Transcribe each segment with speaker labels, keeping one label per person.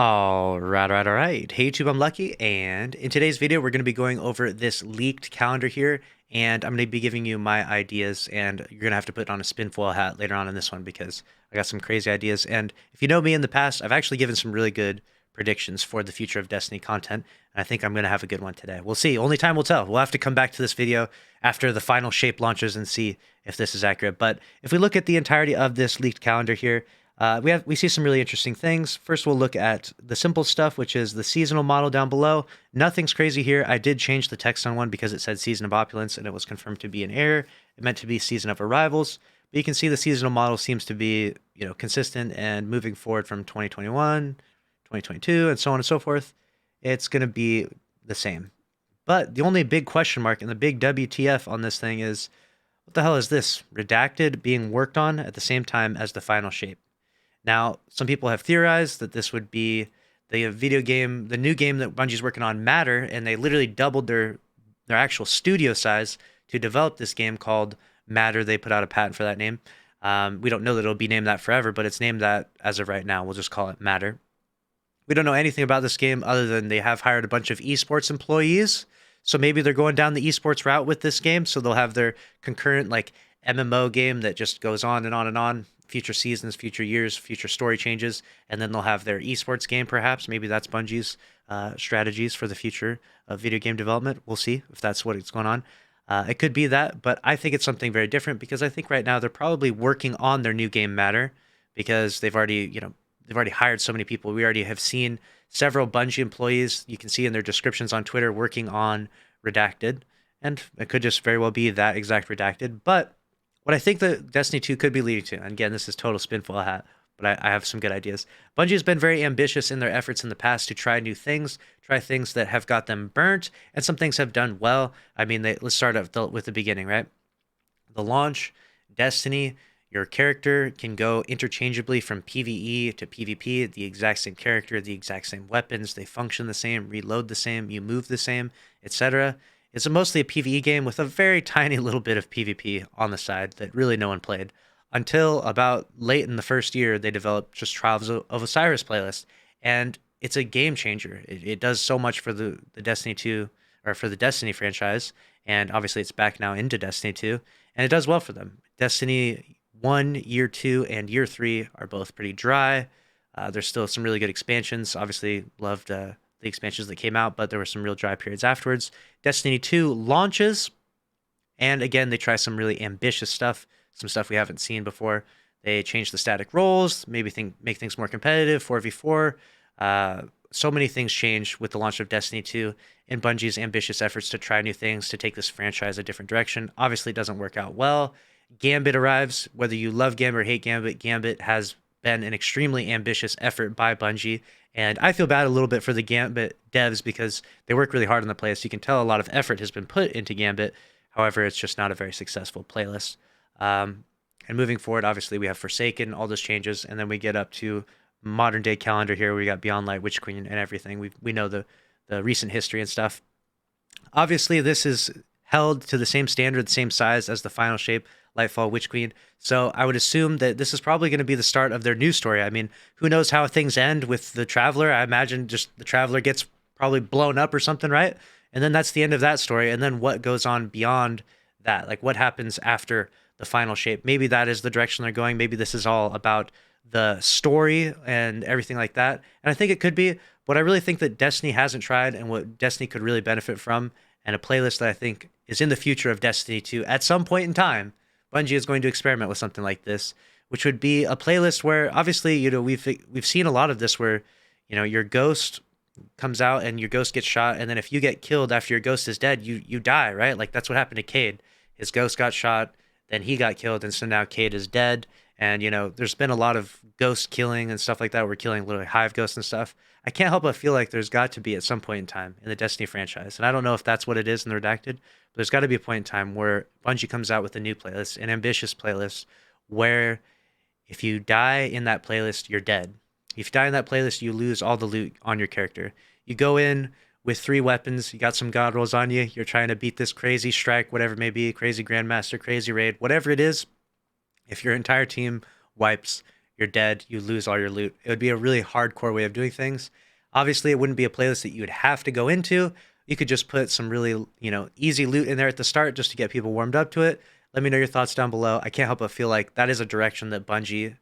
Speaker 1: All right. Hey YouTube, I'm Lucky, and in today's video, we're going to be going over this leaked calendar here, and I'm going to be giving you my ideas, and you're going to have to put on a spinfoil hat later on in this one because I got some crazy ideas. And if you know me in the past, I've actually given some really good predictions for the future of Destiny content, and I think I'm going to have a good one today. We'll see. Only time will tell. We'll have to come back to this video after the final shape launches and see if this is accurate. But if we look at the entirety of this leaked calendar here, we see some really interesting things. First, we'll look at the simple stuff, which is the seasonal model down below. Nothing's crazy here. I did change the text on one because it said Season of Opulence, and it was confirmed to be an error. It meant to be Season of Arrivals. But you can see the seasonal model seems to be, consistent and moving forward from 2021, 2022, and so on and so forth. It's going to be the same. But the only big question mark and the big WTF on this thing is, what the hell is this? Redacted being worked on at the same time as the final shape. Now, some people have theorized that this would be the video game, the new game that Bungie's working on, Matter, and they literally doubled their actual studio size to develop this game called Matter. They put out a patent for that name. We don't know that it'll be named that forever, but it's named that as of right now. We'll just call it Matter. We don't know anything about this game other than they have hired a bunch of esports employees. So maybe they're going down the esports route with this game. So they'll have their concurrent MMO game that just goes on and on and on. Future seasons, future years, future story changes, and then they'll have their esports game perhaps. Maybe that's Bungie's strategies for the future of video game development. We'll see if that's what's going on. It could be that, but I think it's something very different because I think right now they're probably working on their new game Matter because they've already hired so many people. We already have seen several Bungie employees, you can see in their descriptions on Twitter, working on Redacted, and it could just very well be that exact Redacted. But what I think that Destiny 2 could be leading to, and again, this is total spinfoil hat, but I have some good ideas. Bungie has been very ambitious in their efforts in the past to try new things, try things that have got them burnt, and some things have done well. I mean, let's start with the beginning, right? The launch, Destiny, your character can go interchangeably from PvE to PvP, the exact same character, the exact same weapons, they function the same, reload the same, you move the same, etc. It's mostly a PvE game with a very tiny little bit of PvP on the side that really no one played. Until about late in the first year, they developed just Trials of Osiris playlist. And it's a game changer. It does so much for the Destiny 2, or for the Destiny franchise. And obviously it's back now into Destiny 2. And it does well for them. Destiny 1, Year 2, and Year 3 are both pretty dry. There's still some really good expansions. Obviously loved the expansions that came out, but there were some real dry periods afterwards. Destiny 2 launches, and again, they try some really ambitious stuff, some stuff we haven't seen before. They change the static roles, maybe make things more competitive, 4v4. So many things change with the launch of Destiny 2 and Bungie's ambitious efforts to try new things, to take this franchise a different direction. Obviously, it doesn't work out well. Gambit arrives. Whether you love Gambit or hate Gambit, Gambit has been an extremely ambitious effort by Bungie. And I feel bad a little bit for the Gambit devs because they work really hard on the playlist. You can tell a lot of effort has been put into Gambit. However, it's just not a very successful playlist. And moving forward, obviously, we have Forsaken, all those changes. And then we get up to modern day calendar here. We got Beyond Light, Witch Queen, and everything. We know the recent history and stuff. Obviously, this is held to the same standard, the same size as the final shape, Lightfall, Witch Queen. So I would assume that this is probably going to be the start of their new story. I mean, who knows how things end with the Traveler? I imagine just the Traveler gets probably blown up or something, right? And then that's the end of that story. And then what goes on beyond that? Like what happens after the final shape? Maybe that is the direction they're going. Maybe this is all about the story and everything like that. And I think it could be. What I really think that Destiny hasn't tried and what Destiny could really benefit from, and a playlist that I think is in the future of Destiny 2 at some point in time, Bungie is going to experiment with something like this, which would be a playlist where obviously, we've seen a lot of this where, your ghost comes out and your ghost gets shot. And then if you get killed after your ghost is dead, you die, right? Like that's what happened to Cade. His ghost got shot, then he got killed. And so now Cade is dead. And, there's been a lot of ghost killing and stuff like that. We're killing literally hive ghosts and stuff. I can't help but feel like there's got to be at some point in time in the Destiny franchise. And I don't know if that's what it is in the Redacted, but there's got to be a point in time where Bungie comes out with a new playlist, an ambitious playlist, where if you die in that playlist, you're dead. If you die in that playlist, you lose all the loot on your character. You go in with 3 weapons, you got some god rolls on you, you're trying to beat this crazy strike, whatever it may be, crazy grandmaster, crazy raid, whatever it is. If your entire team wipes, you're dead, you lose all your loot. It would be a really hardcore way of doing things. Obviously, it wouldn't be a playlist that you would have to go into. You could just put some really, easy loot in there at the start just to get people warmed up to it. Let me know your thoughts down below. I can't help but feel like that is a direction that Bungie,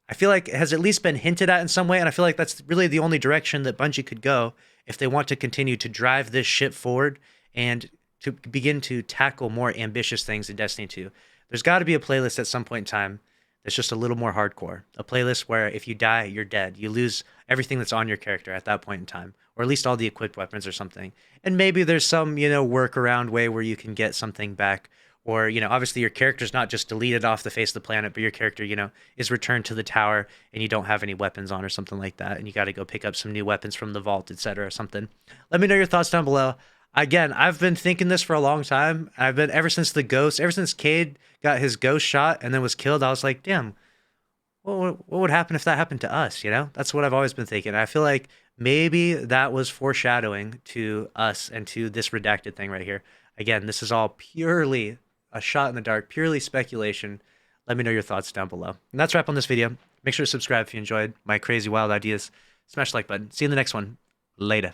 Speaker 1: I feel like, has at least been hinted at in some way, and I feel like that's really the only direction that Bungie could go if they want to continue to drive this ship forward and to begin to tackle more ambitious things in Destiny 2. There's got to be a playlist at some point in time that's just a little more hardcore. A playlist where if you die, you're dead. You lose everything that's on your character at that point in time, or at least all the equipped weapons or something. And maybe there's some, workaround way where you can get something back. Or, obviously your character's not just deleted off the face of the planet, but your character, is returned to the tower and you don't have any weapons on or something like that. And you got to go pick up some new weapons from the vault, etc. or something. Let me know your thoughts down below. Again, I've been thinking this for a long time. Ever since ever since Cade got his ghost shot and then was killed, I was like, damn, what would happen if that happened to us? That's what I've always been thinking. I feel like maybe that was foreshadowing to us and to this redacted thing right here. Again, this is all purely a shot in the dark, purely speculation. Let me know your thoughts down below. And that's a wrap on this video. Make sure to subscribe if you enjoyed my crazy wild ideas. Smash the like button. See you in the next one. Later.